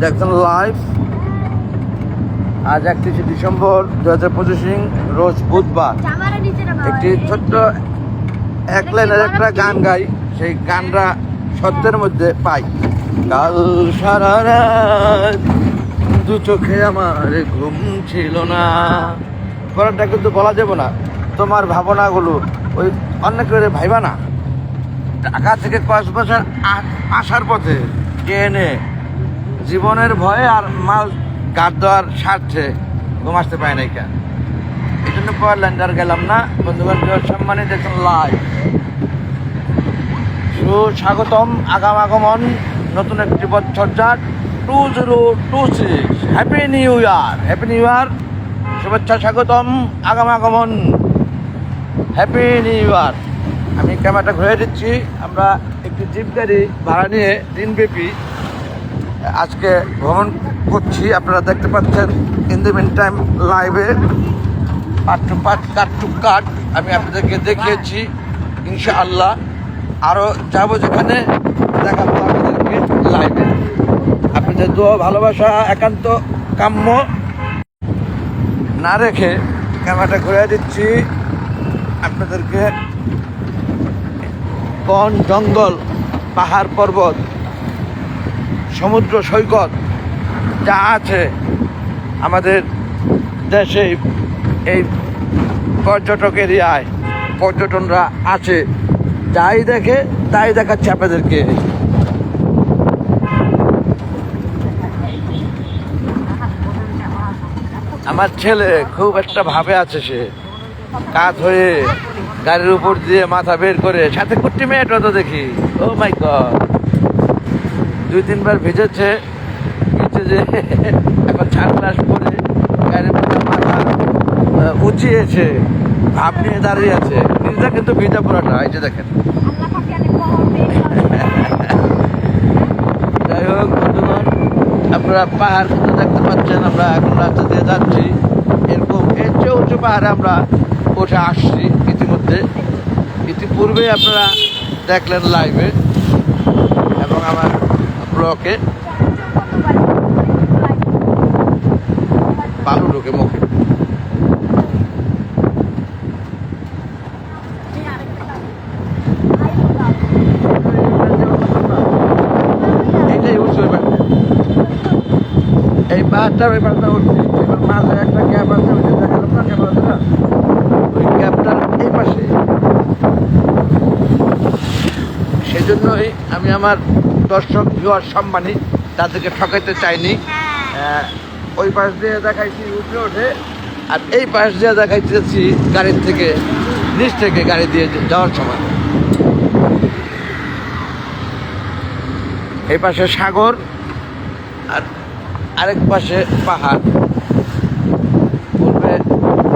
দেখছেন লাইভ। আজ 31শে ডিসেম্বর 2025 রোজ বুধবার। একটি ছোট্ট এক লাইনের একটা গান গাই, সেই গানটা সত্যের মধ্যে পাই। কাল সারা রাত দু চোখে আমার ঘুম ছিল না, পরেরটা কিন্তু বলা যাবে না। তোমার ভাবনাগুলো ওই অনেক করে ভাইবা না। ঢাকা থেকে কক্সবাজার আসার পথে ট্রেনে জীবনের ভয়ে আর মাল গাড় দেওয়ার স্বার্থে ঘুম আসতে পায় নাই কেন, এই জন্য পর ল্যান্ডার গেলাম না। বন্ধুগণ সম্মানে দেখুন লাইভ। সুস্বাগতম, আগাম আগমন নতুন একটি বছরজাত 2026। Happy new year, happy new year, শুভেচ্ছা, স্বাগতম, আগাম আগমন, হ্যাপি নিউ ইয়ার। আমি ক্যামেরাটা ঘুরে দিচ্ছি। আমরা একটি জিপ গাড়ি ভাড়া নিয়ে দিনব্যাপী আজকে ভ্রমণ করছি। আপনারা দেখতে পাচ্ছেন ইন দ্য মিন টাইম লাইভে পার্ট টু কাট আমি আপনাদেরকে দেখিয়েছি। ইনশাআল্লাহ আরও যাবো, যেখানে দেখাবো আপনাদেরকে লাইভে। আপনাদের দোয়া ভালোবাসা একান্ত কাম্য। না রেখে ক্যামেরাটা ঘুরে দিচ্ছি আপনাদেরকে। বন জঙ্গল, পাহাড় পর্বত, সমুদ্র সৈকত যা আছে আমাদের দেশে, এই পর্যটক এরিয়ায় পর্যটনরা আছে, যাই দেখে তাই দেখাচ্ছে আপনাদেরকে। আমার ছেলে খুব একটা ভাবে আছে, সে কাত হয়ে গাড়ির উপর দিয়ে মাথা বের করে, সাথে কুট্টি মেয়েটা তো দেখি, ও মাই গড, 2-3 বার ভিজেছে যে এখন ছাড়লাস পরে গাড়ির উপরে মাথা উঁচিয়েছে, ভাব নিয়ে দাঁড়িয়ে আছে। নিজটা কিন্তু ভিজা পড়াটা, এই যে দেখেন। যাই হোক বন্ধুগণ, আপনারা পাহাড় কিন্তু দেখতে পাচ্ছেন। আমরা এখন রাস্তা দিয়ে যাচ্ছি, এরকম এর চেয়ে উঁচু পাহাড়ে আমরা উঠে আসছি ইতিপূর্বে আপনারা দেখলেন লাইভে এবং আমার ব্লকে। বালু ঢোকে মুখে। এইটাই উঠছে এই পাহাড়টা, ওই পাহাড়টা উঠছে। এবার মাঝে একটা গ্যাপ আছে, ওই যে দেখালাম না গ্যাপ আছে না, ওই গ্যাপটার এই পাশে। সেই জন্যই আমি আমার দর্শক ভিউয়ার সম্মানী তাদেরকে ঠকাইতে চাইনি। ওই পাশ দিয়ে দেখাইছি উঠে ওঠে, আর এই পাশ দিয়ে দেখাইতেছি গাড়ির থেকে, নিচ থেকে গাড়ি দিয়ে যাওয়ার সময়। এই পাশে সাগর আর আরেক পাশে পাহাড়। পূর্বে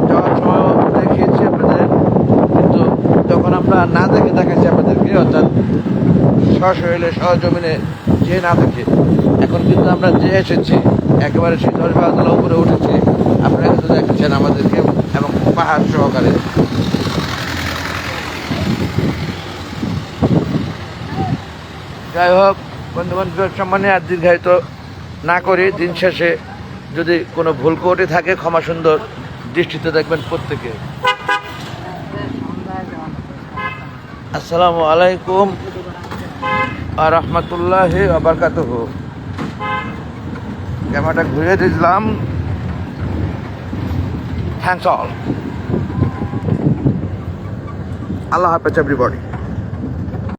যাওয়ার সময় দেখিয়েছি আপনাদের, কিন্তু যখন আমরা না দেখে দেখাচ্ছি আপনাদেরকে, অর্থাৎ সশরীরে সহজমিনে যে না দেখে, এখন কিন্তু আমরা যে এসেছি একেবারে সেই ধর্মতলা উপরে উঠেছি, আপনারা কিন্তু দেখছেন আমাদেরকে এবং পাহাড় সহকারে। যাই হোক বন্ধুবান্ধবের সম্মানে আর দীর্ঘায়িত না করি, দিন শেষে যদি কোনো ভুল ত্রুটি থাকে ক্ষমা সুন্দর দৃষ্টিতে দেখবেন প্রত্যেকে। আসসালামু আলাইকুম আর রহমতুল্লাহি ওয়া বারাকাতুহু। ক্যামেরাটা ঘুরিয়ে দিলাম। Thanks all. আল্লাহ হাফেজ এভরিবডি।